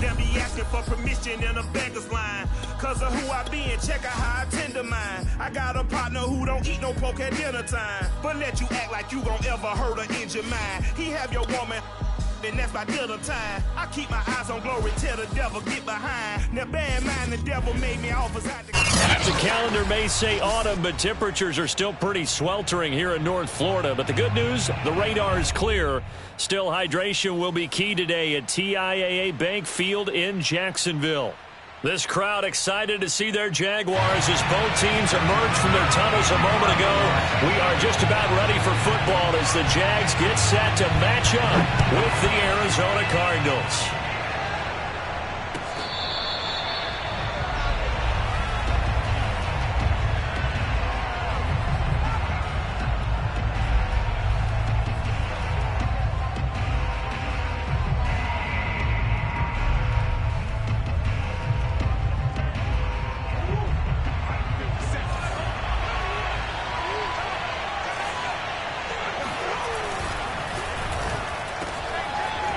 They'll be asking for permission in a beggar's line. Cause of who I be and check out how I tend to mine. I got a partner who don't eat no pork at dinner time, but let you act like you gon' ever hurt or injure mine. He have your woman, and that's by dinner time. I keep my eyes on glory till the devil get behind. Now bear in mind the devil made me offers out The calendar may say autumn, but temperatures are still pretty sweltering here in North Florida. But the good news, the radar is clear. Still, hydration will be key today at TIAA Bank Field in Jacksonville. This crowd excited to see their Jaguars as both teams emerged from their tunnels a moment ago. We are just about ready for football as the Jags get set to match up with the Arizona Cardinals.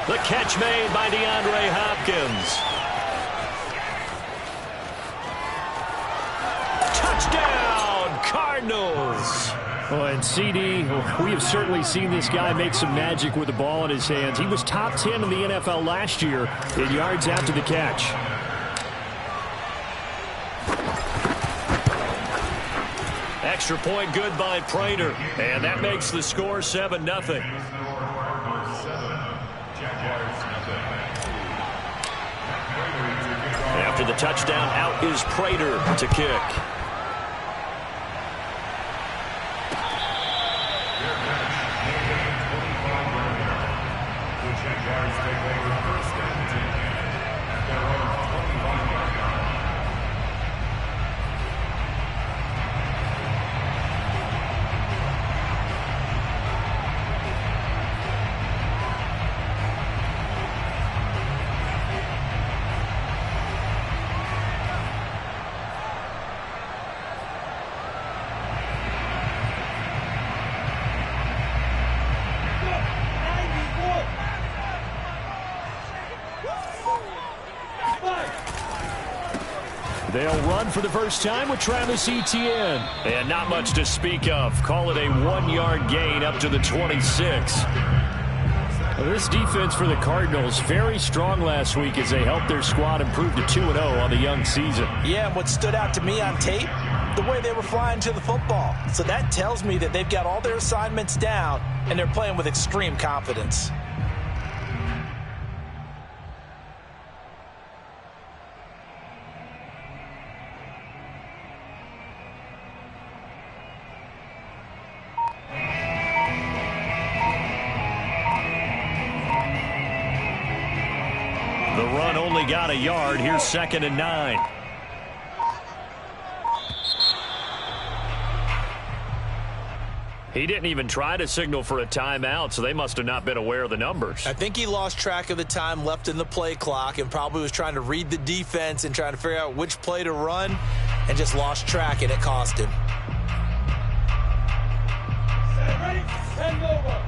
The catch made by DeAndre Hopkins. Touchdown, Cardinals. Well, and CD, we have certainly seen this guy make some magic with the ball in his hands. He was top 10 in the NFL last year in yards after the catch. Extra point good by Prater, and that makes the score 7-0. After the touchdown, out is Prater to kick. They'll run for the first time with Travis Etienne. And not much to speak of. Call it a 1-yard gain up to the 26. Well, this defense for the Cardinals, very strong last week as they helped their squad improve to 2-0 on the young season. Yeah, and what stood out to me on tape, the way they were flying to the football. So that tells me that they've got all their assignments down, and they're playing with extreme confidence. The run only got a yard. Here's 2nd and 9. He didn't even try to signal for a timeout, so they must have not been aware of the numbers. I think he lost track of the time left in the play clock and probably was trying to read the defense and trying to figure out which play to run and just lost track, and it cost him. Ready? Send over.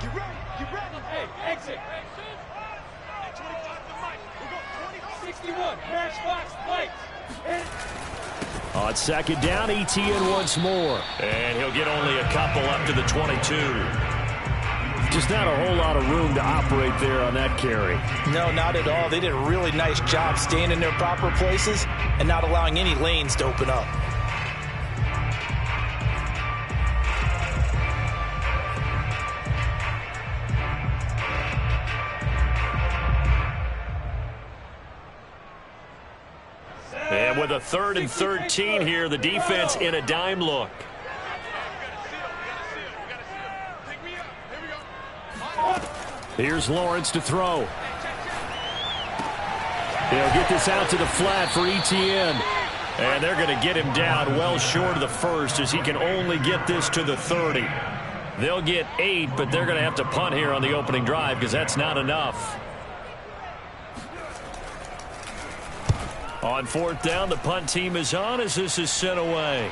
Get ready. Get ready. Hey, exit. 61, matchbox, lights. On 2nd down, Etienne once more. And he'll get only a couple up to the 22. Just not a whole lot of room to operate there on that carry. No, not at all. They did a really nice job staying in their proper places and not allowing any lanes to open up. And with a 3rd and 13 here, the defense in a dime look. Here's Lawrence to throw. They'll get this out to the flat for Etienne. And they're going to get him down well short of the first as he can only get this to the 30. They'll get 8, but they're going to have to punt here on the opening drive because that's not enough. On 4th down, the punt team is on as this is sent away.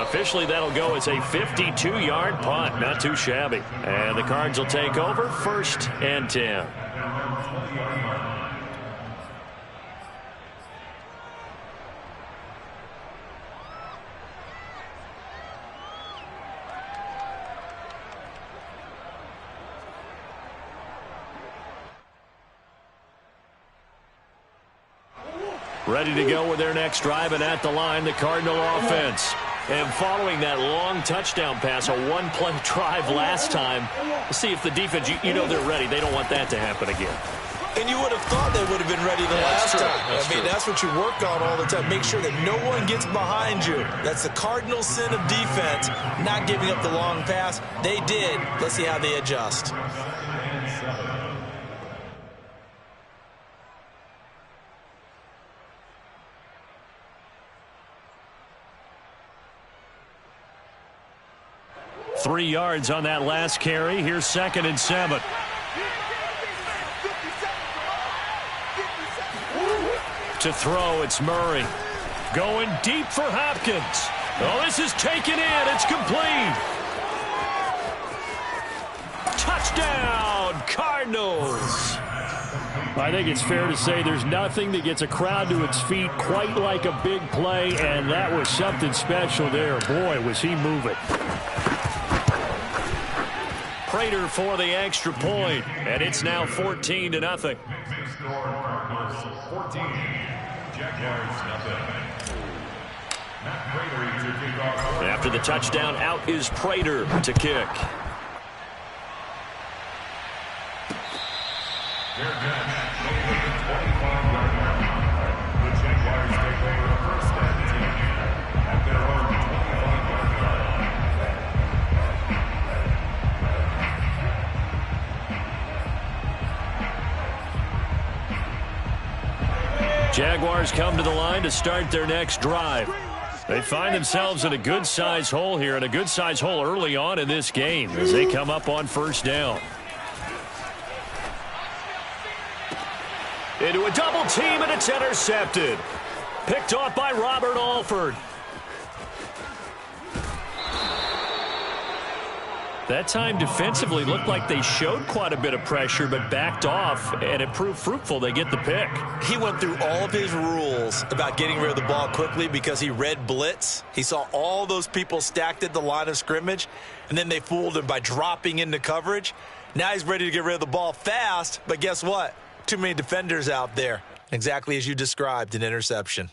Officially, that'll go as a 52-yard punt. Not too shabby. And the Cards will take over 1st and 10. Ready to go with their next drive, and at the line, the Cardinal offense. And following that long touchdown pass, a one-play drive last time, see if the defense, you know they're ready. They don't want that to happen again. And you would have thought they would have been ready the last time. That's what you work on all the time. Make sure that no one gets behind you. That's the cardinal sin of defense, not giving up the long pass. They did. Let's see how they adjust. Three yards on that last carry. Here's 2nd and 7. To throw, it's Murray. Going deep for Hopkins. Oh, this is taken in. It's complete. Touchdown, Cardinals. I think it's fair to say there's nothing that gets a crowd to its feet quite like a big play, and that was something special there. Boy, was he moving. Prater for the extra point, and it's now 14-0. After the touchdown, out is Prater to kick. Jaguars come to the line to start their next drive. They find themselves in a good-sized hole here, and a good-sized hole early on in this game as they come up on 1st down. Into a double team, and it's intercepted. Picked off by Robert Alford. That time defensively looked like they showed quite a bit of pressure but backed off, and it proved fruitful. They get the pick. He went through all of his rules about getting rid of the ball quickly because he read blitz. He saw all those people stacked at the line of scrimmage, and then they fooled him by dropping into coverage. Now he's ready to get rid of the ball fast, but guess what? Too many defenders out there. Exactly as you described, an interception.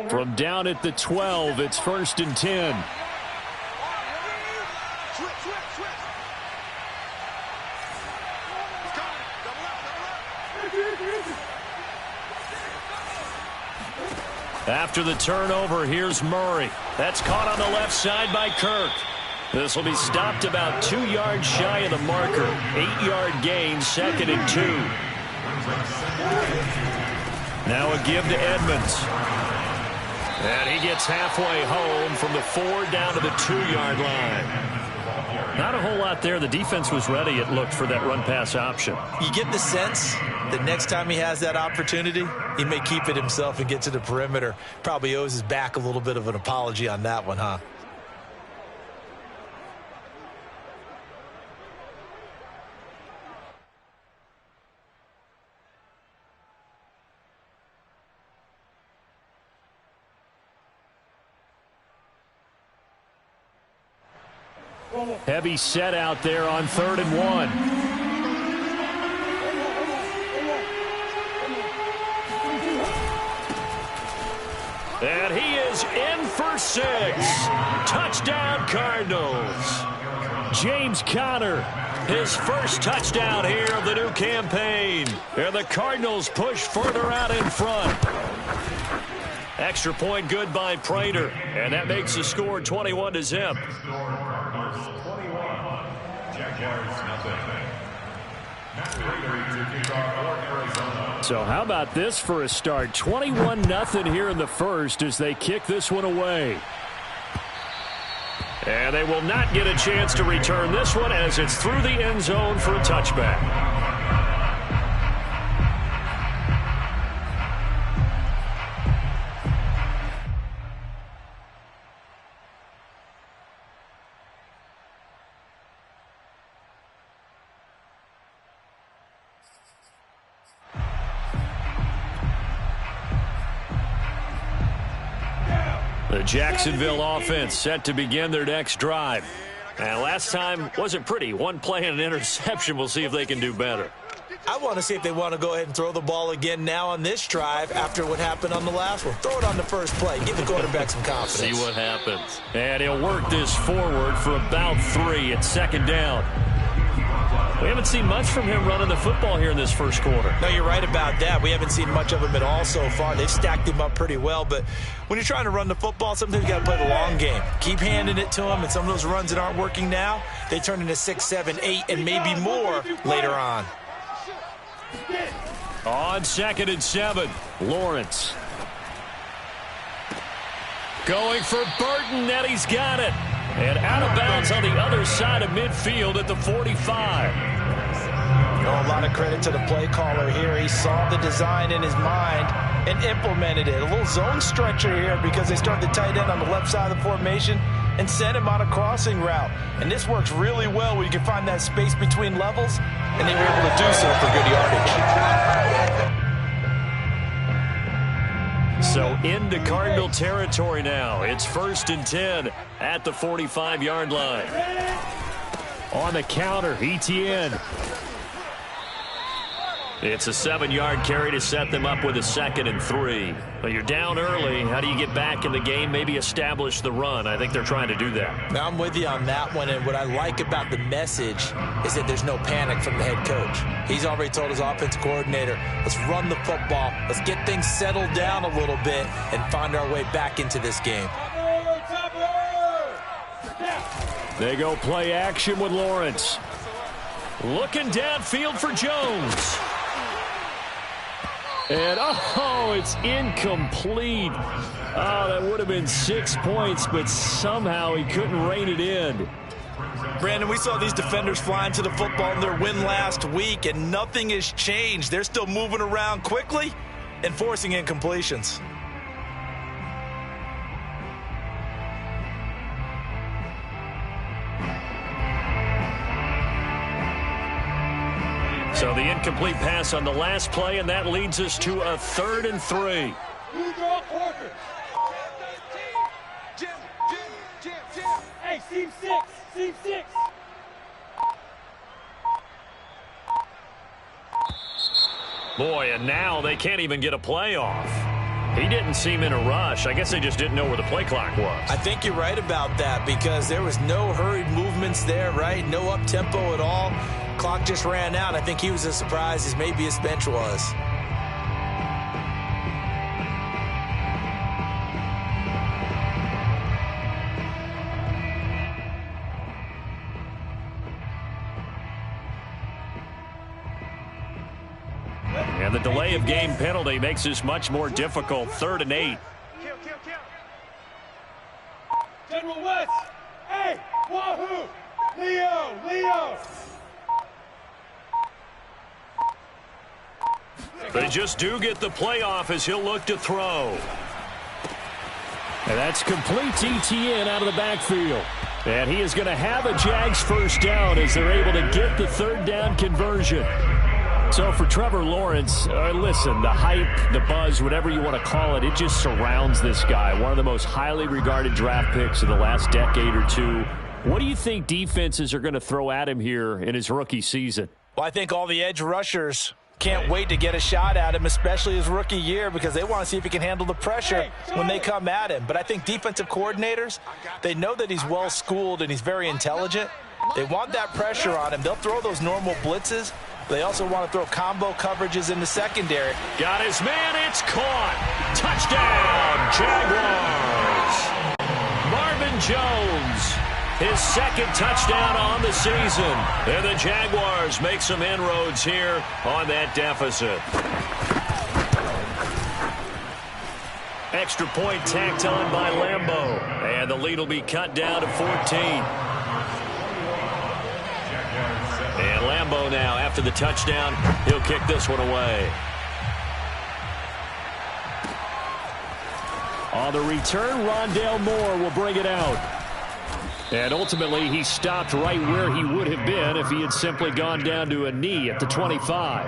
From down at the 12, it's 1st and 10. After the turnover, here's Murray. That's caught on the left side by Kirk. This will be stopped about 2 yards shy of the marker. 8-yard gain, 2nd and 2. Now a give to Edmonds. And he gets halfway home from the 4 down to the 2-yard line. Not a whole lot there. The defense was ready, it looked, for that run-pass option. You get the sense that next time he has that opportunity, he may keep it himself and get to the perimeter. Probably owes his back a little bit of an apology on that one, huh? Heavy set out there on 3rd and 1. And he is in for 6. Touchdown, Cardinals. James Conner. His first touchdown here of the new campaign. And the Cardinals push further out in front. Extra point good by Prater. And that makes the score 21-0. So how about this for a start? 21-0 here in the first as they kick this one away. And they will not get a chance to return this one as it's through the end zone for a touchback. The Jacksonville offense set to begin their next drive. And last time wasn't pretty. One play and an interception. We'll see if they can do better. I want to see if they want to go ahead and throw the ball again now on this drive after what happened on the last one. Throw it on the first play. Give the quarterback some confidence. See what happens. And he'll work this forward for about 3 at second down. We haven't seen much from him running the football here in this first quarter. No, you're right about that. We haven't seen much of him at all so far. They've stacked him up pretty well. But when you're trying to run the football, sometimes you got to play the long game. Keep handing it to him, and some of those runs that aren't working now, they turn into 6, 7, 8, and maybe more later on. On 2nd and 7, Lawrence. Going for Burton, and he's got it. And out of bounds on the other side of midfield at the 45. Oh, a lot of credit to the play caller here. He saw the design in his mind and implemented it. A little zone stretcher here because they start the tight end on the left side of the formation and sent him on a crossing route. And this works really well where you can find that space between levels, and they were able to do so for good yardage. So into Cardinal territory now. It's 1st and 10 at the 45-yard line. On the counter, Etienne. It's a 7-yard carry to set them up with a 2nd and 3. Well, you're down early. How do you get back in the game, maybe establish the run? I think they're trying to do that. Now, I'm with you on that one, and what I like about the message is that there's no panic from the head coach. He's already told his offensive coordinator, let's run the football, let's get things settled down a little bit and find our way back into this game. They go play action with Lawrence. Looking downfield for Jones. And, it's incomplete. Oh, that would have been 6 points, but somehow he couldn't rein it in. Brandon, we saw these defenders flying to the football in their win last week, and nothing has changed. They're still moving around quickly and forcing incompletions. So the incomplete pass on the last play, and that leads us to a 3rd and 3. Hey, seam 6. Boy, and now they can't even get a play off. He didn't seem in a rush. I guess they just didn't know where the play clock was. I think you're right about that because there was no hurried movements there, right? No up-tempo at all. Clock just ran out. I think he was as surprised as maybe his bench was. And the delay of game penalty makes this much more difficult. 3rd and 8. General West. Hey, Wahoo. Leo. They just do get the playoff as he'll look to throw. And that's complete to Etienne out of the backfield. And he is going to have a Jags first down as they're able to get the 3rd down conversion. So for Trevor Lawrence, listen, the hype, the buzz, whatever you want to call it, it just surrounds this guy. One of the most highly regarded draft picks of the last decade or two. What do you think defenses are going to throw at him here in his rookie season? Well, I think all the edge rushers can't wait to get a shot at him, especially his rookie year, because they want to see if he can handle the pressure when they come at him. But I think defensive coordinators, they know that he's well-schooled and he's very intelligent. They want that pressure on him. They'll throw those normal blitzes. They also want to throw combo coverages in the secondary. Got his man. It's caught. Touchdown, Jaguars. Marvin Jones, his 2nd touchdown on the season. And the Jaguars make some inroads here on that deficit. Extra point tacked on by Lambeau. And the lead will be cut down to 14. And Lambeau now, after the touchdown, he'll kick this one away. On the return, Rondale Moore will bring it out. And ultimately, he stopped right where he would have been if he had simply gone down to a knee at the 25.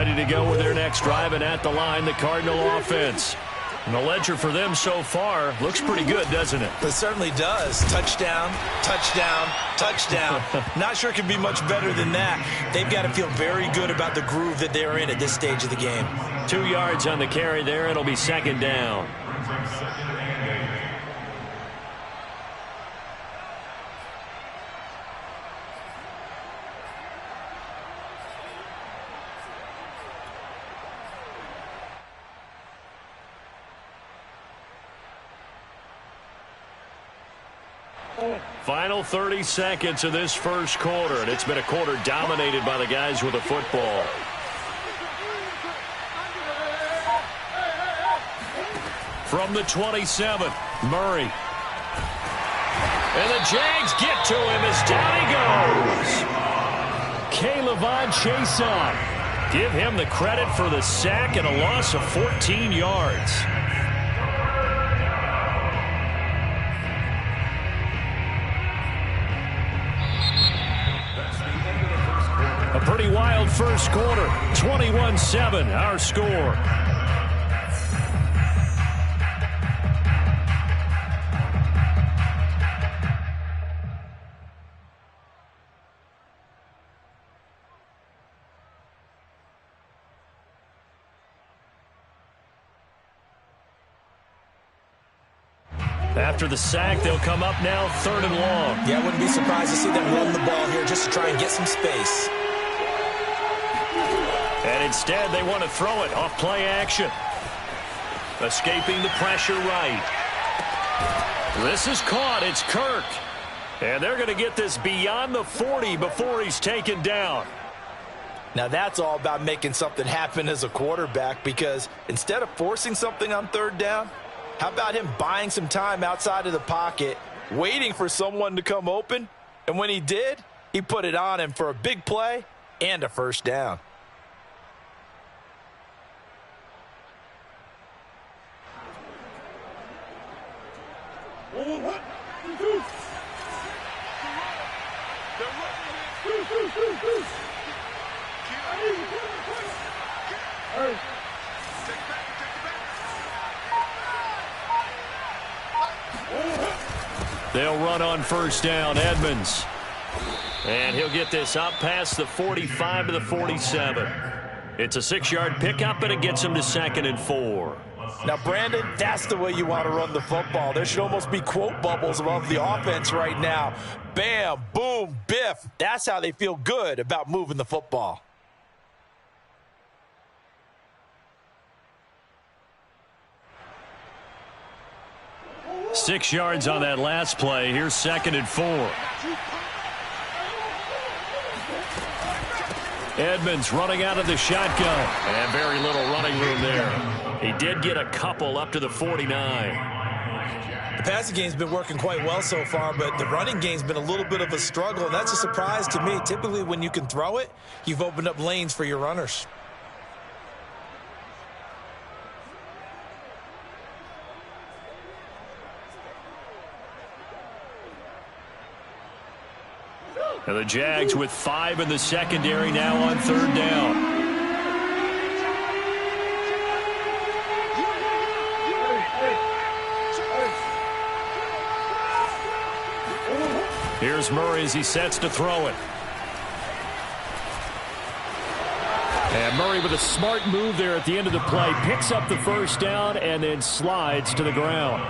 ready to go with their next drive, and at the line, the Cardinal offense. And the ledger for them so far looks pretty good, doesn't it? It certainly does. Touchdown, touchdown, touchdown. Not sure it can be much better than that. They've got to feel very good about the groove that they're in at this stage of the game. 2 yards on the carry there. It'll be second down. Final 30 seconds of this first quarter, and it's been a quarter dominated by the guys with the football. From the 27, Murray. And the Jags get to him as down he goes. K'Lavon Chaisson. Give him the credit for the sack and a loss of 14 yards. A pretty wild first quarter. 21-7, our score. After the sack, they'll come up now 3rd and long. Yeah, I wouldn't be surprised to see them run the ball here just to try and get some space. And instead, they want to throw it off play action. Escaping the pressure right. This is caught. It's Kirk. And they're going to get this beyond the 40 before he's taken down. Now, that's all about making something happen as a quarterback, because instead of forcing something on 3rd down, how about him buying some time outside of the pocket, waiting for someone to come open? And when he did, he put it on him for a big play and a first down. They'll run on first down, Edmonds. And he'll get this up past the 45 to the 47. It's a 6-yard pickup, and it gets him to 2nd and 4. Now, Brandon, that's the way you want to run the football. There should almost be quote bubbles above the offense right now. Bam, boom, biff. That's how they feel good about moving the football. Six yards on that last play. Here's 2nd and 4. Edmonds running out of the shotgun. And very little running room there. He did get a couple up to the 49. The passing game's been working quite well so far, but the running game's been a little bit of a struggle, and that's a surprise to me. Typically, when you can throw it, you've opened up lanes for your runners. And the Jags with 5 in the secondary now on 3rd down. Here's Murray as he sets to throw it. And Murray with a smart move there at the end of the play. Picks up the first down and then slides to the ground.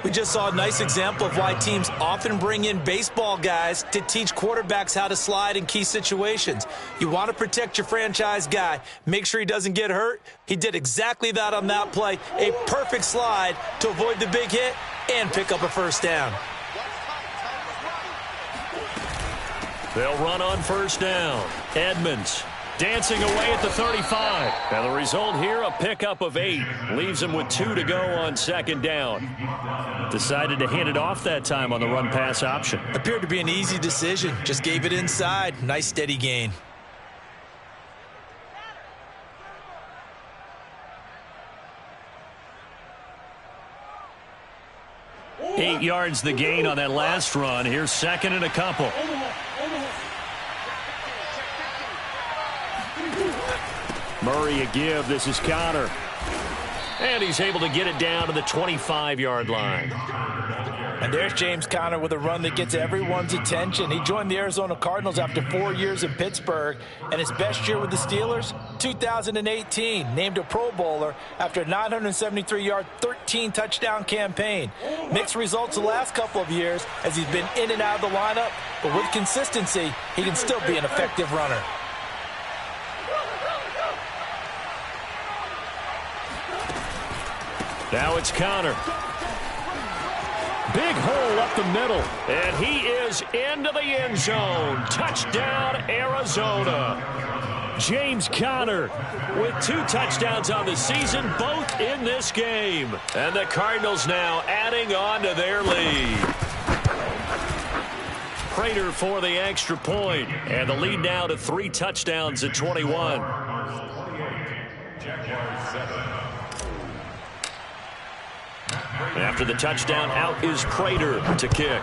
We just saw a nice example of why teams often bring in baseball guys to teach quarterbacks how to slide in key situations. You want to protect your franchise guy. Make sure he doesn't get hurt. He did exactly that on that play. A perfect slide to avoid the big hit and pick up a first down. They'll run on first down. Edmonds dancing away at the 35. And the result here, a pickup of 8. Leaves him with 2 to go on 2nd down. Decided to hand it off that time on the run-pass option. Appeared to be an easy decision. Just gave it inside. Nice steady gain. Eight yards the gain on that last run. Here's 2nd and a couple. Murray a give. This is Connor. And he's able to get it down to the 25-yard line. And there's James Conner with a run that gets everyone's attention. He joined the Arizona Cardinals after 4 years in Pittsburgh. And his best year with the Steelers, 2018. Named a Pro Bowler after a 973-yard, 13-touchdown campaign. Mixed results the last couple of years as he's been in and out of the lineup. But with consistency, he can still be an effective runner. Now it's Connor. Big hole up the middle, and he is into the end zone. Touchdown, Arizona. James Conner with 2 touchdowns on the season, both in this game. And the Cardinals now adding on to their lead. Prater for the extra point, and the lead now to 3 touchdowns at 21. After the touchdown, out is Prater to kick.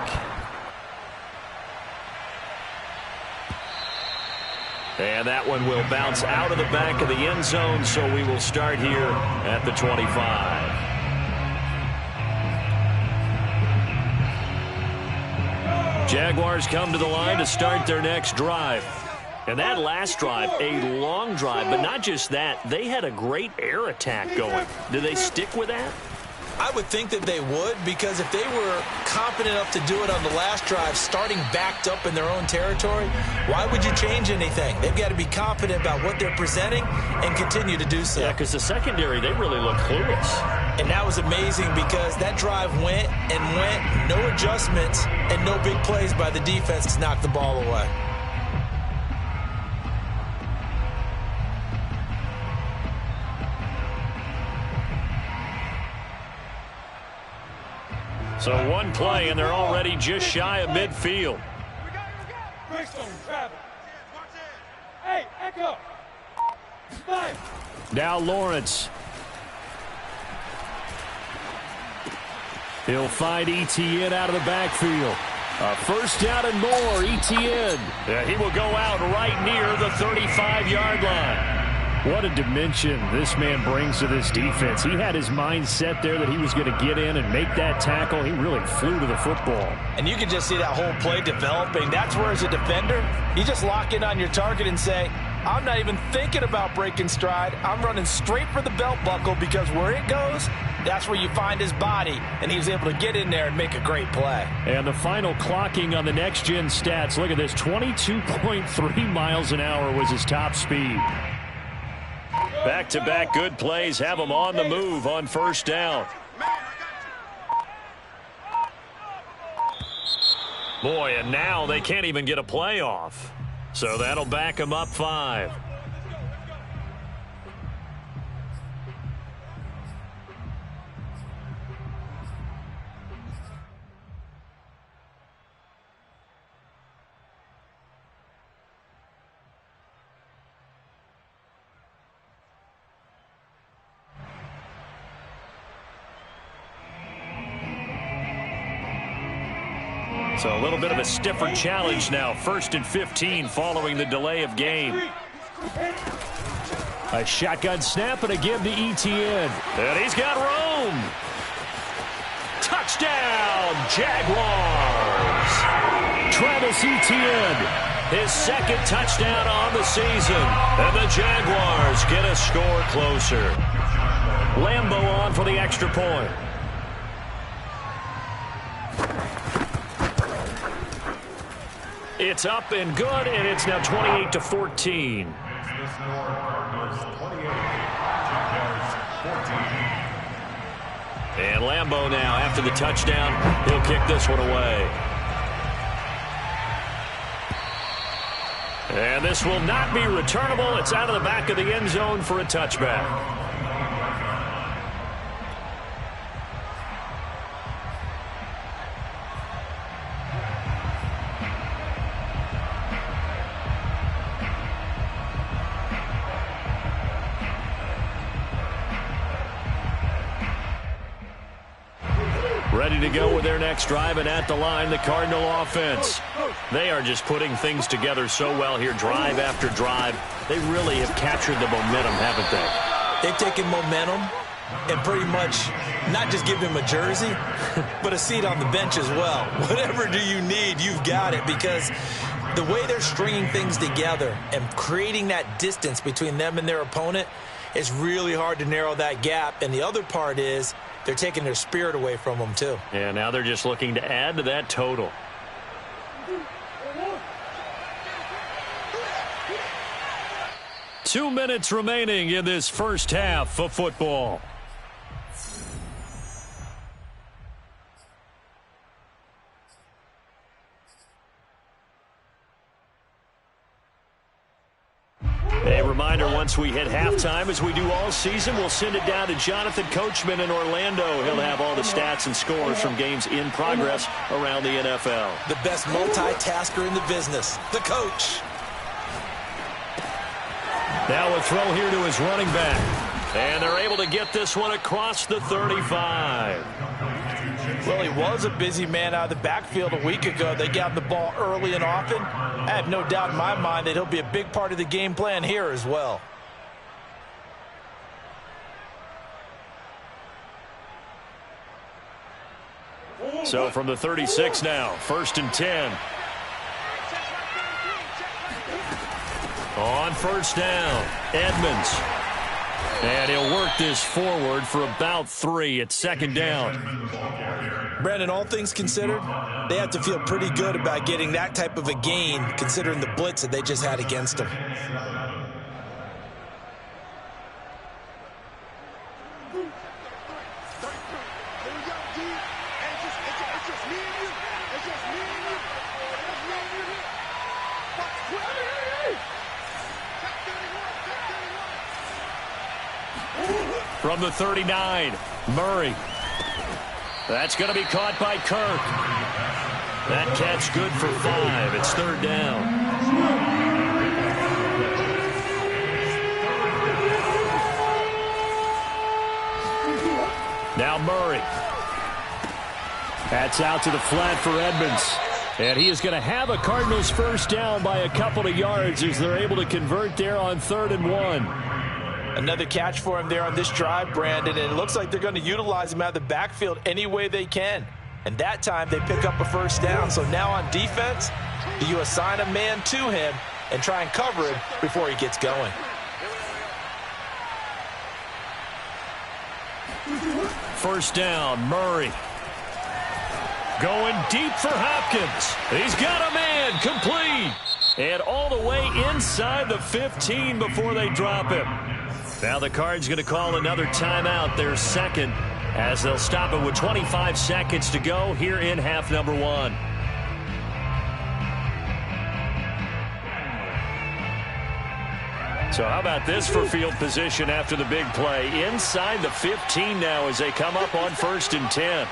And that one will bounce out of the back of the end zone, so we will start here at the 25. Jaguars come to the line to start their next drive. And that last drive, a long drive, but not just that, they had a great air attack going. Do they stick with that? I would think that they would, because if they were competent enough to do it on the last drive, starting backed up in their own territory, why would you change anything? They've got to be confident about what they're presenting and continue to do so. Yeah, because the secondary, they really look clueless. And that was amazing because that drive went and went, no adjustments and no big plays by the defense to knock the ball away. So one play, and they're already just shy of midfield. Hey, Echo. Now Lawrence. He'll find Etienne out of the backfield. A first down and more, Etienne. Yeah, he will go out right near the 35-yard line. What a dimension this man brings to this defense. He had his mind set there that he was going to get in and make that tackle. He really flew to the football. And you can just see that whole play developing. That's where, as a defender, you just lock in on your target and say, I'm not even thinking about breaking stride. I'm running straight for the belt buckle, because where it goes, that's where you find his body. And he was able to get in there and make a great play. And the final clocking on the next-gen stats. Look at this, 22.3 miles an hour was his top speed. Back-to-back good plays have them on the move on first down. Boy, and now they can't even get a play off. So that'll back them up 5. So a little bit of a stiffer challenge now. 1st and 15 following the delay of game. A shotgun snap and a give to Etienne. And he's got room. Touchdown, Jaguars. Travis Etienne, his 2nd touchdown on the season. And the Jaguars get a score closer. Lambeau on for the extra point. It's up and good, and it's now 28-14. And Lambeau now, after the touchdown, he'll kick this one away. And this will not be returnable. It's out of the back of the end zone for a touchback. Ready to go with their next drive, and at the line, the Cardinal offense. They are just putting things together so well here, drive after drive. They really have captured the momentum, haven't they? They've taken momentum and pretty much not just give him a jersey, but a seat on the bench as well. Whatever do you need, you've got it, because the way they're stringing things together and creating that distance between them and their opponent, it's really hard to narrow that gap. And the other part is they're taking their spirit away from them, too. Yeah, now they're just looking to add to that total. Two minutes remaining in this first half of football. A reminder, once we hit halftime, as we do all season, we'll send it down to Jonathan Coachman in Orlando. He'll have all the stats and scores from games in progress around the NFL. The best multitasker in the business, the coach. Now a throw here to his running back. And they're able to get this one across the 35. Well, he was a busy man out of the backfield a week ago. They got the ball early and often. I have no doubt in my mind that he'll be a big part of the game plan here as well. So from the 36 now, 1st and 10. On first down, Edmonds. And he'll work this forward for about 3 at 2nd down. Brandon, all things considered, they have to feel pretty good about getting that type of a gain, considering the blitz that they just had against them. From the 39, Murray. That's going to be caught by Kirk. That catch good for 5. It's 3rd down. Now Murray. That's out to the flat for Edmonds. And he is going to have a Cardinals first down by a couple of yards as they're able to convert there on 3rd and 1. Another catch for him there on this drive, Brandon, and it looks like they're going to utilize him out of the backfield any way they can. And that time they pick up a first down. So now on defense, do you assign a man to him and try and cover him before he gets going? First down, Murray. Going deep for Hopkins. He's got a man, complete. And all the way inside the 15 before they drop him. Now the Cards going to call another timeout, their second, as they'll stop it with 25 seconds to go here in half number 1. So how about this for field position after the big play? Inside the 15 now as they come up on 1st and 10.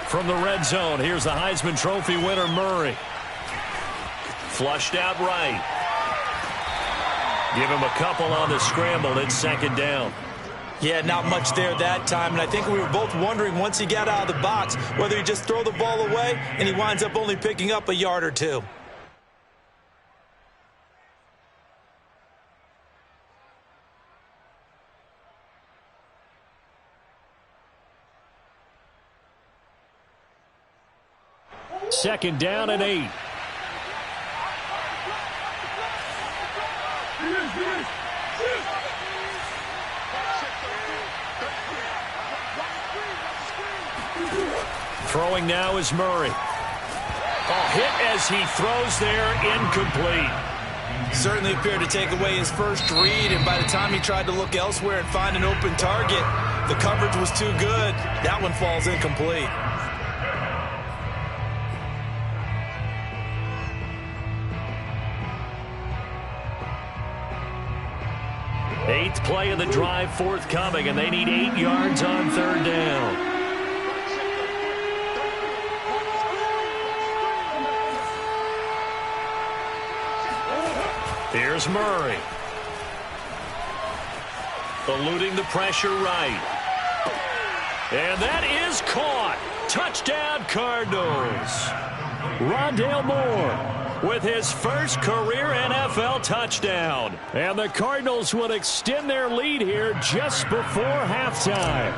From the red zone, here's the Heisman Trophy winner, Murray. Flushed out right. Give him a couple on the scramble. It's 2nd down. Yeah, not much there that time, and I think we were both wondering once he got out of the box whether he just throw the ball away, and he winds up only picking up a yard or 2. Second down and 8. Throwing now is Murray. A hit as he throws there, incomplete. Certainly appeared to take away his first read, and by the time he tried to look elsewhere and find an open target, the coverage was too good. That one falls incomplete. Eighth play of the drive forthcoming, and they need 8 yards on 3rd down. Here's Murray. Eluding the pressure right. And that is caught. Touchdown, Cardinals. Rondale Moore with his first career NFL touchdown. And the Cardinals will extend their lead here just before halftime.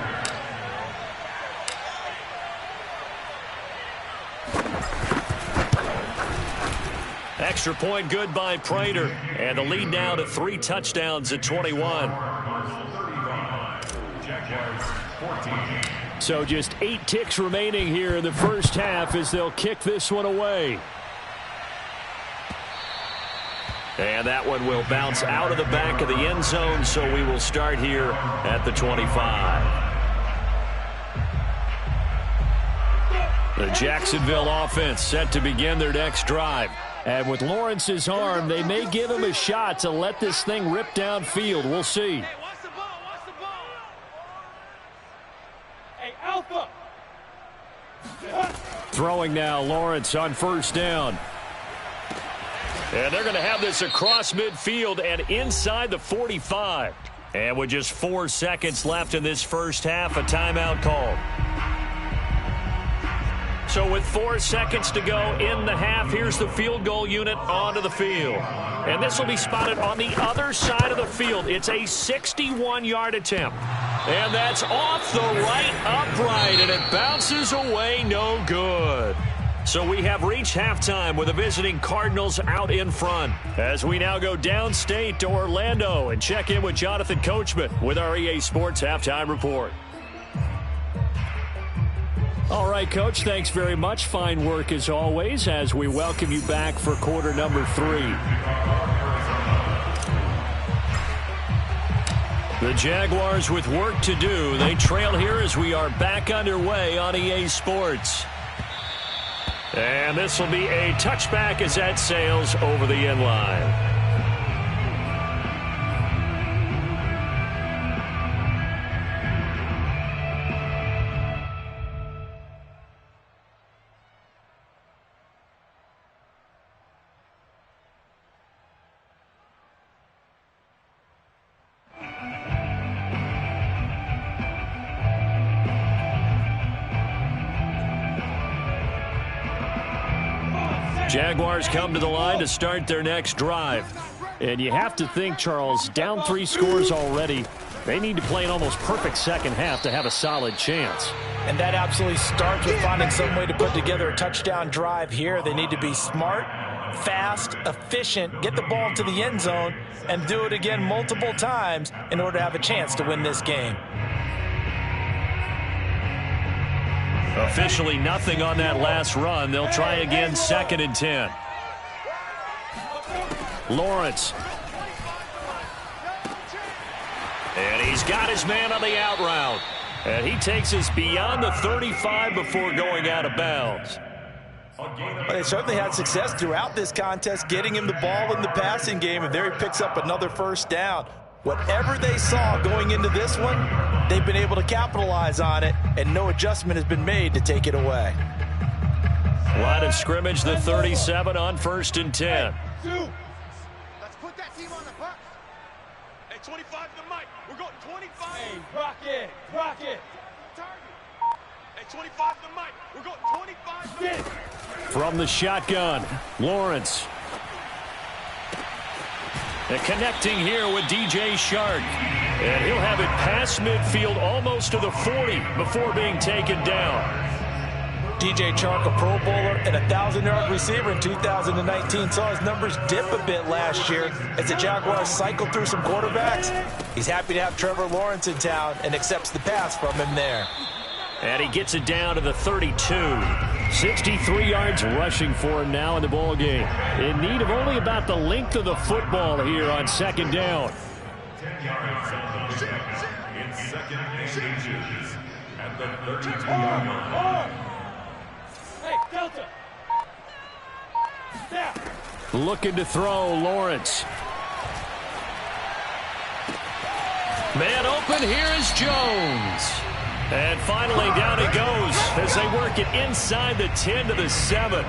Extra point good by Prater. And the lead now to 3 touchdowns at 21. So just 8 ticks remaining here in the first half as they'll kick this one away. And that one will bounce out of the back of the end zone, so we will start here at the 25. The Jacksonville offense set to begin their next drive. And with Lawrence's arm, they may give him a shot to let this thing rip downfield. We'll see. Hey, watch the ball, watch the ball. Hey, Alpha. Throwing now, Lawrence on first down. And they're going to have this across midfield and inside the 45. And with just 4 seconds left in this first half, a timeout called. So with 4 seconds to go in the half, here's the field goal unit onto the field. And this will be spotted on the other side of the field. It's a 61-yard attempt. And that's off the right upright, and it bounces away no good. So we have reached halftime with the visiting Cardinals out in front. As we now go downstate to Orlando and check in with Jonathan Coachman with our EA Sports Halftime Report. All right, Coach, thanks very much. Fine work as always as we welcome you back for quarter number 3. The Jaguars with work to do. They trail here as we are back underway on EA Sports. And this will be a touchback as that sails over the end line. Jaguars come to the line to start their next drive. And you have to think, Charles, down 3 scores already. They need to play an almost perfect second half to have a solid chance. And that absolutely starts with finding some way to put together a touchdown drive here. They need to be smart, fast, efficient, get the ball to the end zone, and do it again multiple times in order to have a chance to win this game. Officially nothing on that last run. They'll try again, 2nd and 10. Lawrence. And he's got his man on the out route. And he takes us beyond the 35 before going out of bounds. Well, they certainly had success throughout this contest, getting him the ball in the passing game, and there he picks up another first down. Whatever they saw going into this one, they've been able to capitalize on it, and no adjustment has been made to take it away. Line of scrimmage, the 37 on 1st and 10. Let's put that team on the bus. Hey, 25 to the mic. We're going 25. Hey, rock it. Rock it. Target. Hey, 25 to the mic. We're going 25. Get. From the shotgun, Lawrence. And connecting here with DJ Shark. And he'll have it past midfield almost to the 40 before being taken down. DJ Chark, a Pro Bowler and a 1,000-yard receiver in 2019, saw his numbers dip a bit last year as the Jaguars cycled through some quarterbacks. He's happy to have Trevor Lawrence in town and accepts the pass from him there. And he gets it down to the 32. 63 yards rushing for him now in the ball game. In need of only about the length of the football here on 2nd down. 10 yards on the in 2nd and inches at the 32-yard line. Hey, Delta. Snap. Looking to throw, Lawrence. Man open, here is Jones. And finally down it goes as they work it inside the 10 to the 7.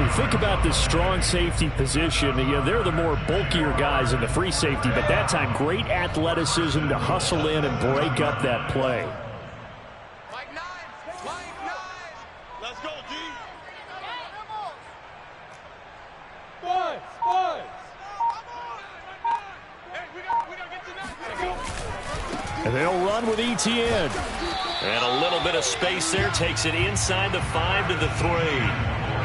You think about this strong safety position. They're the more bulkier guys in the free safety, but that time great athleticism to hustle in and break up that play. Let's go, D. And they'll run with Etienne. And a little bit of space there. Takes it inside the 5 to the 3.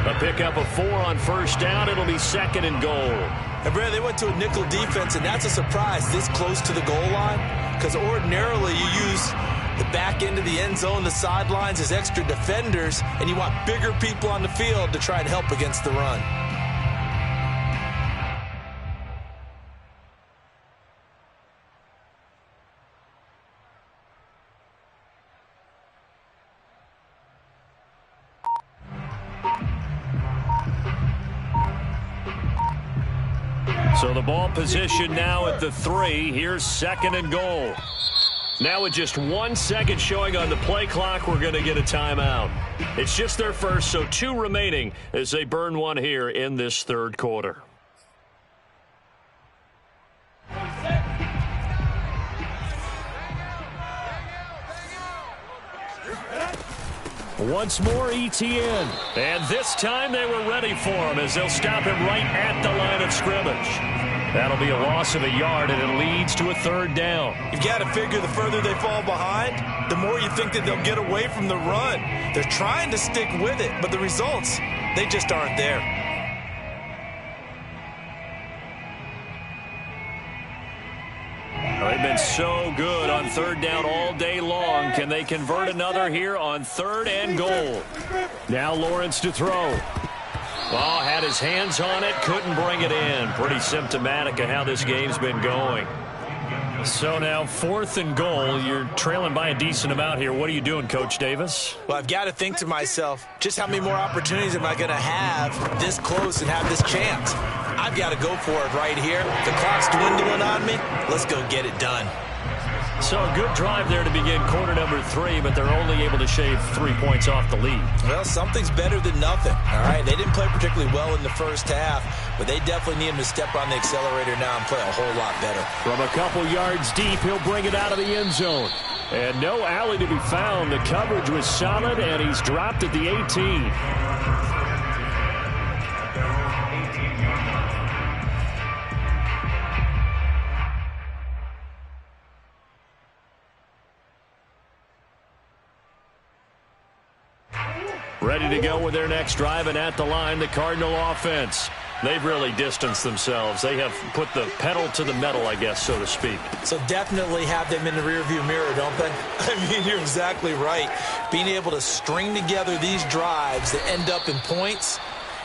A pickup of 4 on first down. It'll be 2nd and goal. And Brad, they went to a nickel defense, and that's a surprise this close to the goal line, because ordinarily you use the back end of the end zone, the sidelines as extra defenders, and you want bigger people on the field to try and help against the run. So the ball position now at the 3. Here's 2nd and goal. Now with just 1 second showing on the play clock, we're going to get a timeout. It's just their first, so 2 remaining as they burn one here in this 3rd quarter. Once more, Etienne. And this time they were ready for him as they'll stop him right at the line of scrimmage. That'll be a loss of a yard, and it leads to a 3rd down. You've got to figure the further they fall behind, the more you think that they'll get away from the run. They're trying to stick with it, but the results, they just aren't there. They've been so good on 3rd down all day long. Can they convert another here on 3rd and goal? Now Lawrence to throw. Oh, had his hands on it, couldn't bring it in. Pretty symptomatic of how this game's been going. So now 4th and goal. You're trailing by a decent amount here. What are you doing, Coach Davis? Well, I've got to think to myself, just how many more opportunities am I going to have this close and have this chance? I've got to go for it right here. The clock's dwindling on me. Let's go get it done. So a good drive there to begin quarter number 3, but they're only able to shave 3 points off the lead. Well, something's better than nothing, all right? They didn't play particularly well in the first half, but they definitely need him to step on the accelerator now and play a whole lot better. From a couple yards deep, he'll bring it out of the end zone. And no alley to be found. The coverage was solid, and he's dropped at the 18. Ready to go with their next drive, and at the line, the Cardinal offense. They've really distanced themselves. They have put the pedal to the metal, I guess, so to speak. So definitely have them in the rearview mirror, don't they? I mean, you're exactly right. Being able to string together these drives that end up in points,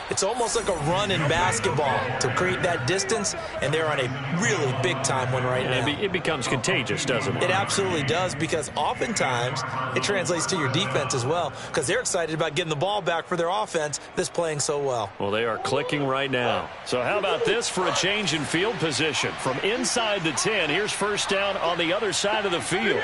it's almost like a run in basketball to create that distance, and they're on a really big-time one right now. It becomes contagious, doesn't it? It absolutely does, because oftentimes it translates to your defense as well, because they're excited about getting the ball back for their offense that's playing so well. Well, they are clicking right now. So how about this for a change in field position? From inside the 10, here's first down on the other side of the field.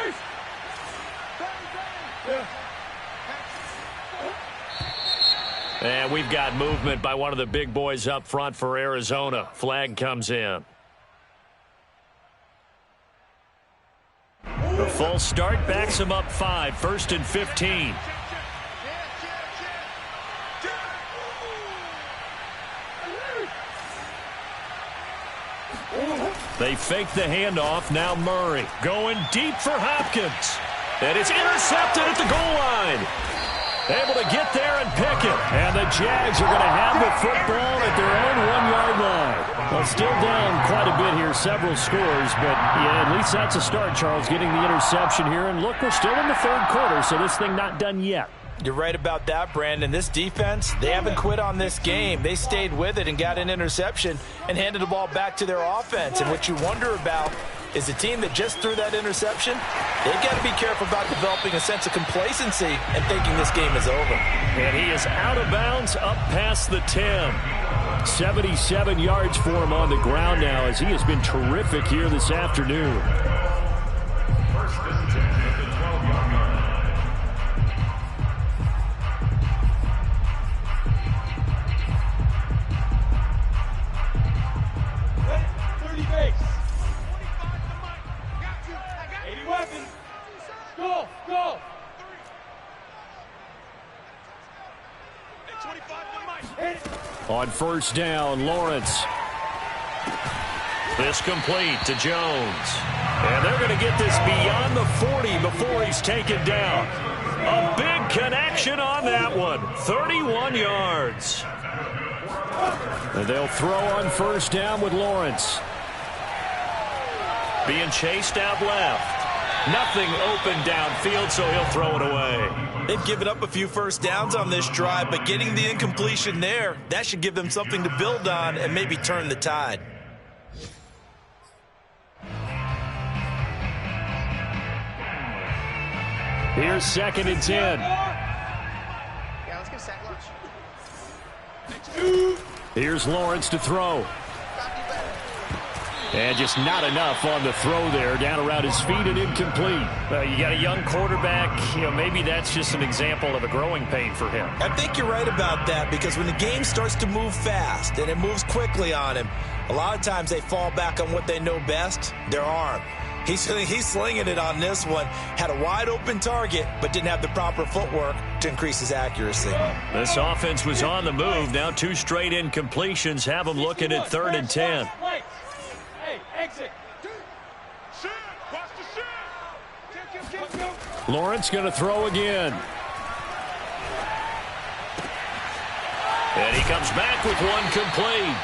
And we've got movement by one of the big boys up front for Arizona. Flag comes in. The full start backs him up 5, 1st and 15. They fake the handoff. Now Murray going deep for Hopkins. And it's intercepted at the goal line. Able to get there and pick it. And the Jags are going to have the football at their own 1-yard line. Well, still down quite a bit here, several scores. But, yeah, at least that's a start, Charles, getting the interception here. And, look, we're still in the 3rd quarter, so this thing not done yet. You're right about that, Brandon. This defense, they haven't quit on this game. They stayed with it and got an interception and handed the ball back to their offense. And what you wonder about is the team that just threw that interception, they've got to be careful about developing a sense of complacency and thinking this game is over. And he is out of bounds up past the 10. 77 yards for him on the ground now, as he has been terrific here this afternoon. On first down, Lawrence. This complete to Jones. And they're going to get this beyond the 40 before he's taken down. A big connection on that one. 31 yards. And they'll throw on first down with Lawrence. Being chased out left. Nothing open downfield, so he'll throw it away. They've given up a few first downs on this drive, but getting the incompletion there, that should give them something to build on and maybe turn the tide. Here's 2nd and 10. Yeah, let's get sack lunch. Here's Lawrence to throw. And just not enough on the throw there. Down around his feet and incomplete. Well, you got a young quarterback. Maybe that's just an example of a growing pain for him. I think you're right about that, because when the game starts to move fast and it moves quickly on him, a lot of times they fall back on what they know best, their arm. He's slinging it on this one. Had a wide open target, but didn't have the proper footwork to increase his accuracy. This offense was on the move. Now 2 straight incompletions have them looking at 3rd and 10. Hey, exit. Lawrence going to throw again. And he comes back with one complete.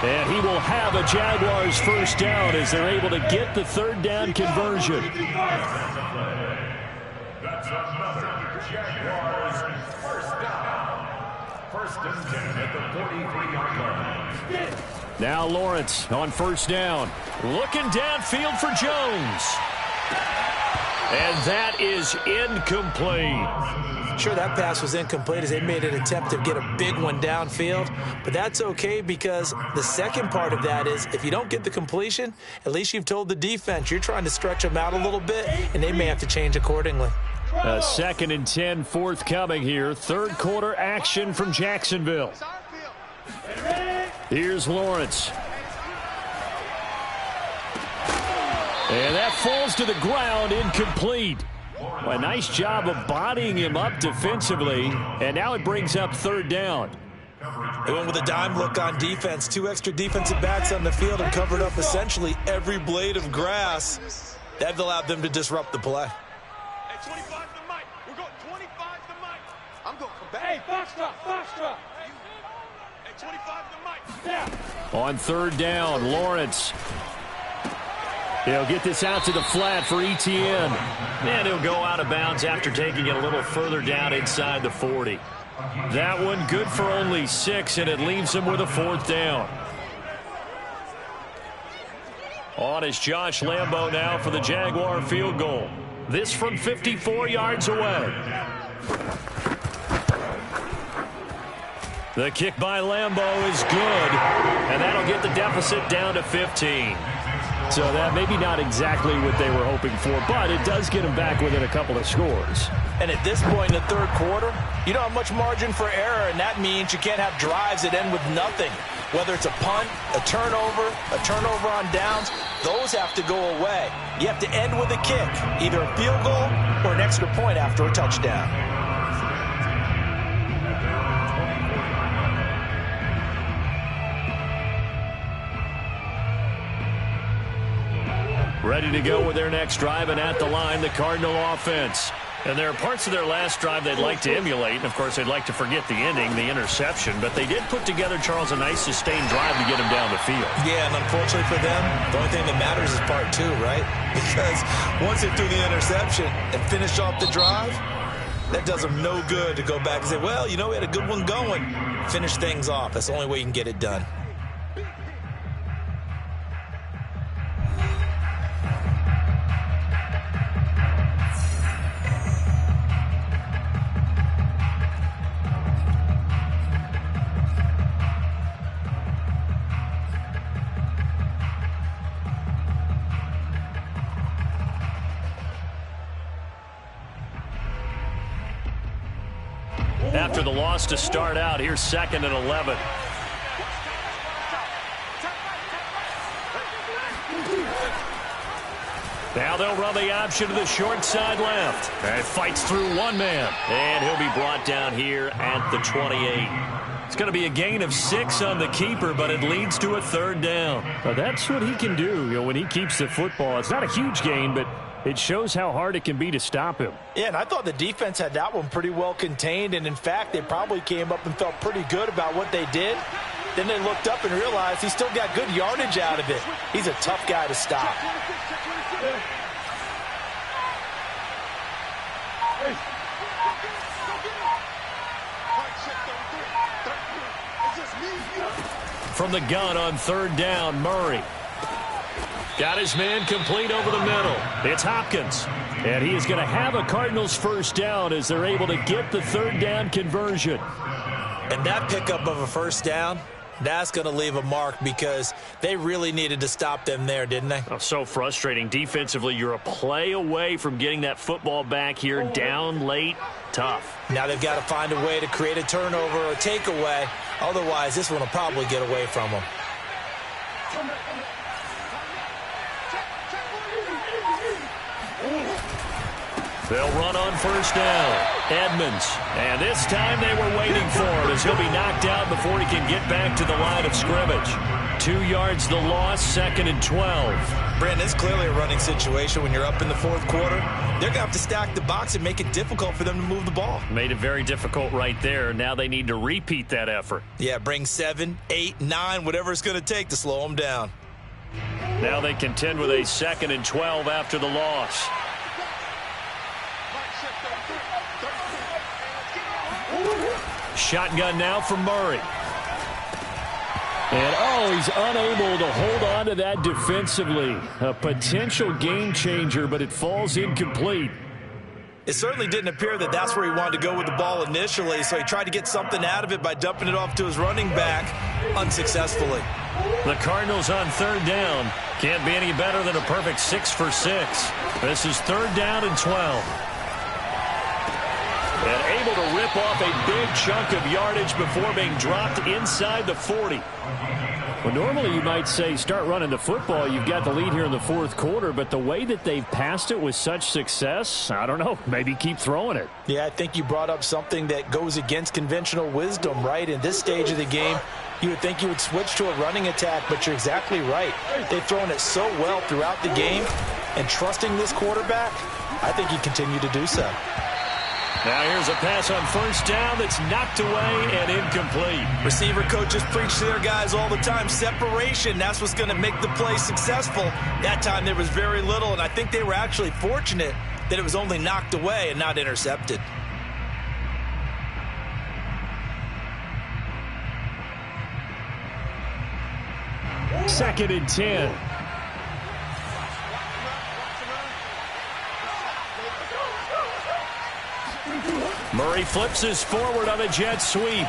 And he will have a Jaguars first down as they're able to get the 3rd down conversion. That's another Jaguars first down. 1st and 10 at the 43-yard line. Now Lawrence on first down. Looking downfield for Jones. And that is incomplete. Sure, that pass was incomplete as they made an attempt to get a big one downfield, but that's okay, because the second part of that is if you don't get the completion, at least you've told the defense you're trying to stretch them out a little bit, and they may have to change accordingly. 2nd and 10 forthcoming here. 3rd quarter action from Jacksonville. Here's Lawrence. And that falls to the ground, incomplete. A nice job of bodying him up defensively, and now it brings up 3rd down. They went with a dime look on defense. 2 extra defensive backs on the field and covered up essentially every blade of grass. That allowed them to disrupt the play. Hey, 25 to the mic. We're going 25 to the mic. I'm going to come back. Hey, Foxtrot. Hey, 25 to the mic. Yeah. On 3rd down, Lawrence. He'll get this out to the flat for Etienne. And he'll go out of bounds after taking it a little further down inside the 40. That one good for only 6, and it leaves him with a 4th down. On is Josh Lambo now for the Jaguar field goal. This from 54 yards away. The kick by Lambo is good, and that'll get the deficit down to 15. So that maybe not exactly what they were hoping for, but it does get them back within a couple of scores. And at this point in the 3rd quarter, you don't have much margin for error, and that means you can't have drives that end with nothing. Whether it's a punt, a turnover on downs, those have to go away. You have to end with a kick, either a field goal or an extra point after a touchdown. Ready to go with their next drive, and at the line, the Cardinal offense. And there are parts of their last drive they'd like to emulate, and of course they'd like to forget the ending, the interception, but they did put together, Charles, a nice sustained drive to get him down the field. Yeah, and unfortunately for them, the only thing that matters is part 2, right? Because once they threw the interception and finished off the drive, that does them no good to go back and say, well, we had a good one going. Finish things off. That's the only way you can get it done. After the loss to start out, here's 2nd and 11. Now they'll run the option to the short side left. And fights through one man. And he'll be brought down here at the 28. It's going to be a gain of 6 on the keeper, but it leads to a third down. Well, that's what he can do, when he keeps the football. It's not a huge gain, but it shows how hard it can be to stop him. Yeah, and I thought the defense had that one pretty well contained, and in fact, they probably came up and felt pretty good about what they did. Then they looked up and realized he still got good yardage out of it. He's a tough guy to stop. From the gun on third down, Murray. Got his man complete over the middle. It's Hopkins. And he is going to have a Cardinals first down as they're able to get the third down conversion. And that pickup of a first down, that's going to leave a mark because they really needed to stop them there, didn't they? Oh, so frustrating. Defensively, you're a play away from getting that football back here. Down late, tough. Now they've got to find a way to create a turnover or a takeaway. Otherwise, this one will probably get away from them. They'll run on first down. Edmonds. And this time they were waiting for him as he'll be knocked out before he can get back to the line of scrimmage. 2 yards the loss, 2nd and 12. Brandon, it's clearly a running situation when you're up in the fourth quarter. They're going to have to stack the box and make it difficult for them to move the ball. Made it very difficult right there. Now they need to repeat that effort. Yeah, bring 7, 8, 9, whatever it's going to take to slow them down. Now they contend with a 2nd and 12 after the loss. Shotgun now for Murray. And, he's unable to hold on to that defensively. A potential game changer, but it falls incomplete. It certainly didn't appear that that's where he wanted to go with the ball initially, so he tried to get something out of it by dumping it off to his running back unsuccessfully. The Cardinals on third down. Can't be any better than a perfect 6 for 6. This is 3rd down and 12. And able to rip off a big chunk of yardage before being dropped inside the 40. Well, normally you might say start running the football. You've got the lead here in the fourth quarter, but the way that they've passed it with such success, I don't know, maybe keep throwing it. Yeah, I think you brought up something that goes against conventional wisdom, right? In this stage of the game, you would think you would switch to a running attack, but you're exactly right. They've thrown it so well throughout the game, and trusting this quarterback, I think you continue to do so. Now here's a pass on first down that's knocked away and incomplete. Receiver coaches preach to their guys all the time. Separation, that's what's going to make the play successful. That time there was very little, and I think they were actually fortunate that it was only knocked away and not intercepted. Second and 10. Murray flips his forward on a jet sweep.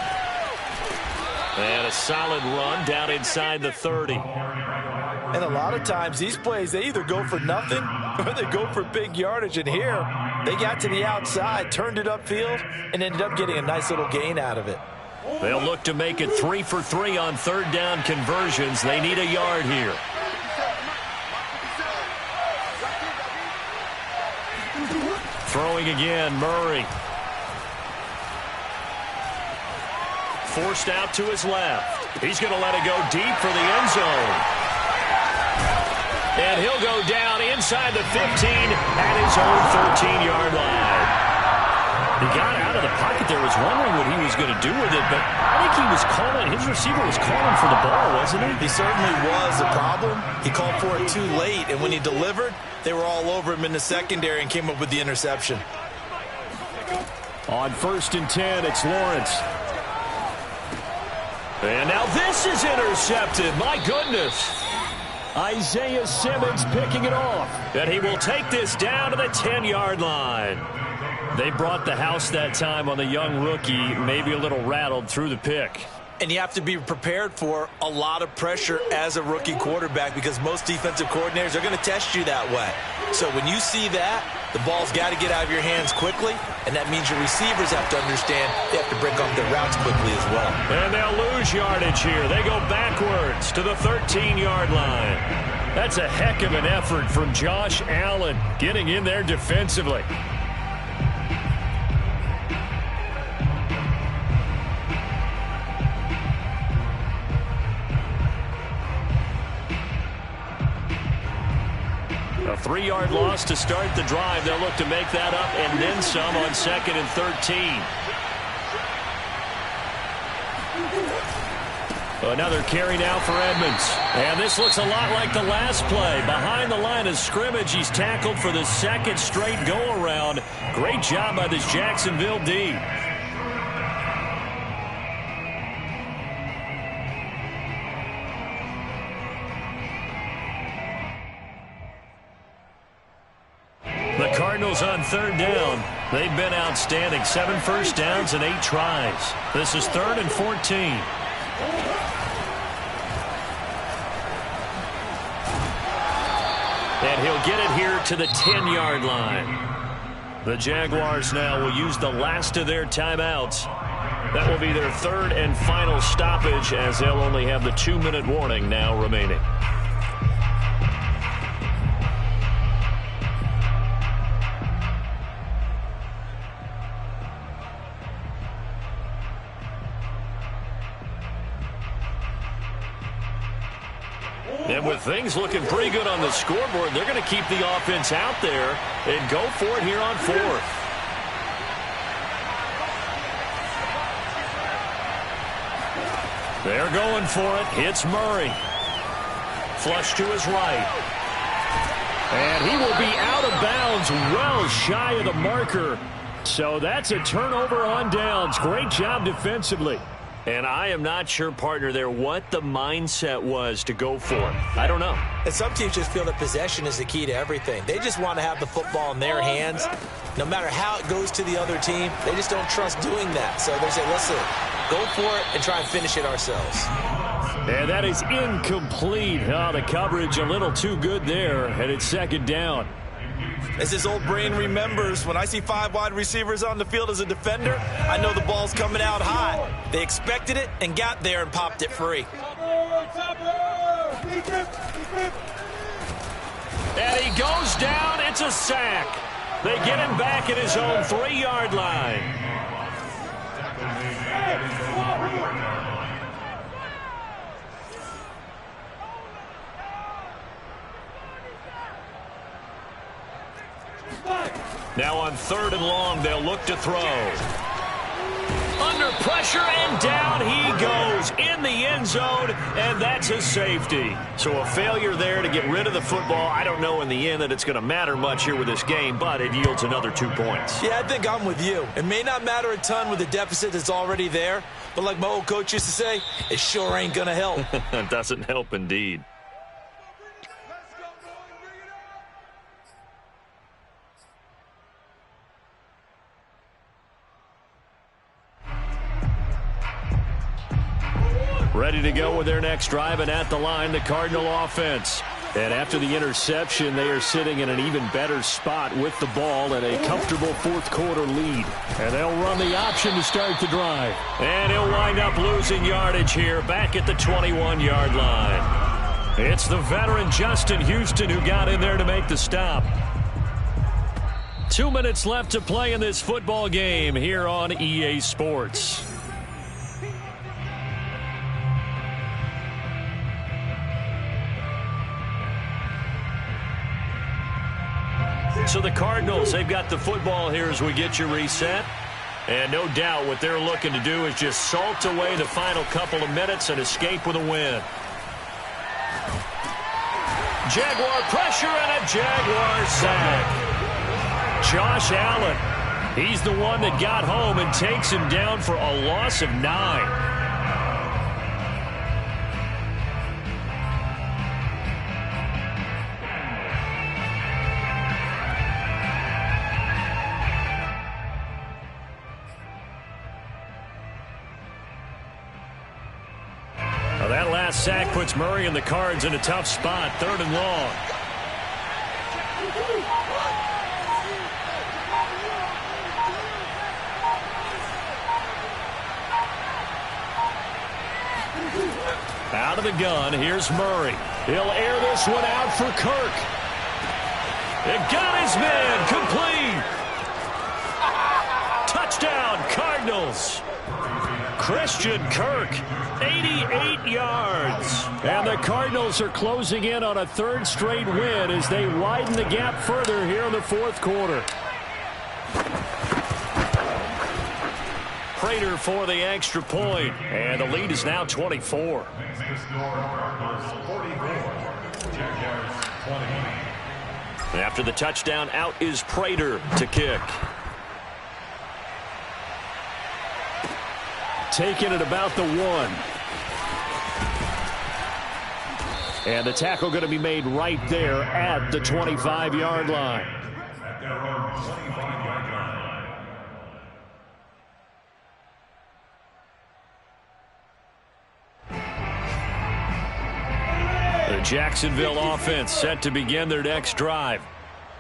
And a solid run down inside the 30. And a lot of times these plays, they either go for nothing or they go for big yardage. And here, they got to the outside, turned it upfield, and ended up getting a nice little gain out of it. They'll look to make it 3 for 3 on third down conversions. They need a yard here. Throwing again, Murray. Forced out to his left. He's going to let it go deep for the end zone. And he'll go down inside the 15 at his own 13-yard line. He got out of the pocket there, was wondering what he was going to do with it, but I think he was calling, his receiver was calling for the ball, wasn't he? He certainly was. The problem, he called for it too late, and when he delivered, they were all over him in the secondary and came up with the interception. On 1st and 10, it's Lawrence. And now this is intercepted. My goodness. Isaiah Simmons picking it off. And he will take this down to the 10-yard line. They brought the house that time on the young rookie, maybe a little rattled through the pick. And you have to be prepared for a lot of pressure as a rookie quarterback because most defensive coordinators are going to test you that way. So when you see that, the ball's got to get out of your hands quickly, and that means your receivers have to understand they have to break off their routes quickly as well. And they'll lose yardage here. They go backwards to the 13-yard line. That's a heck of an effort from Josh Allen getting in there defensively. 3-yard loss to start the drive. They'll look to make that up and then some on 2nd and 13. Another carry now for Edmonds. And this looks a lot like the last play. Behind the line of scrimmage, he's tackled for the 2nd straight go-around. Great job by this Jacksonville D. The Cardinals on 3rd down. They've been outstanding. 7 first downs and 8 tries. This is 3rd and 14. And he'll get it here to the 10-yard line. The Jaguars now will use the last of their timeouts. That will be their 3rd and final stoppage, as they'll only have the 2-minute warning now remaining. And with things looking pretty good on the scoreboard, they're going to keep the offense out there and go for it here on 4th. They're going for it. Hits Murray. Flush to his right. And he will be out of bounds, well shy of the marker. So that's a turnover on downs. Great job defensively. And I am not sure, partner, there what the mindset was to go for it. I don't know. And some teams just feel that possession is the key to everything. They just want to have the football in their hands. No matter how it goes to the other team, they just don't trust doing that. So they say, listen, go for it and try and finish it ourselves. And that is incomplete. Oh, the coverage a little too good there, and it's 2nd down. As his old brain remembers, when I see 5 wide receivers on the field as a defender, I know the ball's coming out high. They expected it and got there and popped it free. And he goes down. It's a sack. They get him back at his own 3-yard line. Now on 3rd and long, they'll look to throw. Under pressure, and down he goes in the end zone, and that's a safety. So a failure there to get rid of the football. I don't know in the end that it's going to matter much here with this game, but it yields another 2 points. Yeah, I think I'm with you. It may not matter a ton with the deficit that's already there, but like my old coach used to say, it sure ain't going to help. It doesn't help indeed. Ready to go with their next drive, and at the line, the Cardinal offense. And after the interception, they are sitting in an even better spot with the ball and a comfortable 4th quarter lead. And they'll run the option to start the drive. And he'll wind up losing yardage here back at the 21-yard line. It's the veteran Justin Houston who got in there to make the stop. 2 minutes left to play in this football game here on EA Sports. So the Cardinals, they've got the football here as we get you reset. And no doubt what they're looking to do is just salt away the final couple of minutes and escape with a win. Jaguar pressure and a Jaguar sack. Josh Allen, he's the one that got home and takes him down for a loss of 9. That last sack puts Murray and the Cards in a tough spot, 3rd and long. Out of the gun, here's Murray. He'll air this one out for Kirk. It got his man, complete. Touchdown, Cardinals. Christian Kirk, 88 yards. And the Cardinals are closing in on a third straight win as they widen the gap further here in the fourth quarter. Prater for the extra point, and the lead is now 24. After the touchdown, out is Prater to kick. Taking it about the 1. And the tackle going to be made right there at the 25-yard line. The Jacksonville offense set to begin their next drive.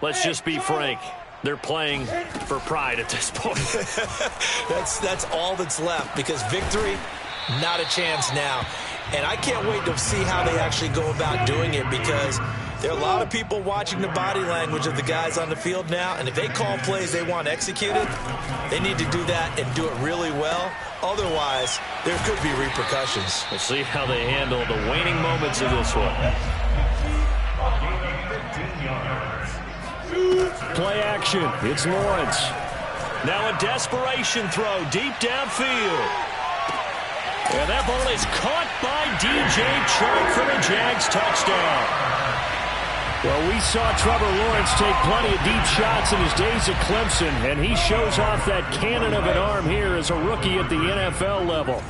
Let's just be frank. They're playing for pride at this point. That's all that's left, because victory, not a chance now. And I can't wait to see how they actually go about doing it, because there are a lot of people watching the body language of the guys on the field now, and if they call plays they want executed, they need to do that and do it really well. Otherwise, there could be repercussions. We'll see how they handle the waning moments of this one. Play action. It's Lawrence. Now a desperation throw deep downfield. And that ball is caught by DJ Chark for a Jags touchdown. Well, we saw Trevor Lawrence take plenty of deep shots in his days at Clemson, and he shows off that cannon of an arm here as a rookie at the NFL level.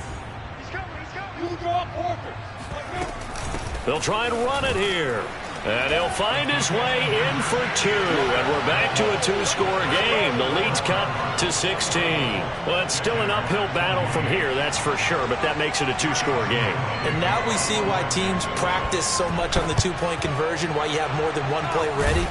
They'll try and run it here. And he'll find his way in for 2. And we're back to a 2-score game. The lead's cut to 16. Well, it's still an uphill battle from here, that's for sure, but that makes it a 2-score game. And now we see why teams practice so much on the 2-point conversion, why you have more than one play ready.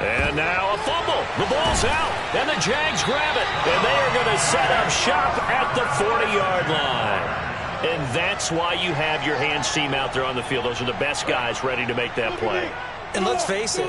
And now a fumble. The ball's out, and the Jags grab it. And they are going to set up shop at the 40-yard line. And that's why you have your hands team out there on the field. Those are the best guys ready to make that play. And let's face it,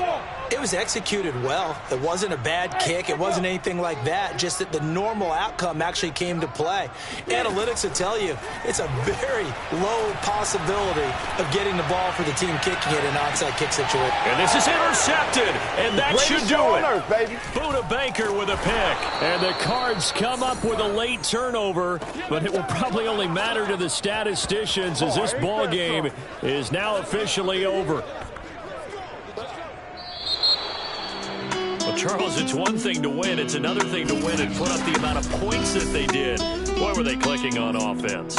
it was executed well. It wasn't a bad kick. It wasn't anything like that. Just that the normal outcome actually came to play. Analytics will tell you it's a very low possibility of getting the ball for the team kicking it in an onside kick situation. And this is intercepted, and that should do it. Buda Baker with a pick. And the Cards come up with a late turnover, but it will probably only matter to the statisticians as this ball game is now officially over. Well, Charles, it's one thing to win. It's another thing to win and put up the amount of points that they did. Boy, were they clicking on offense.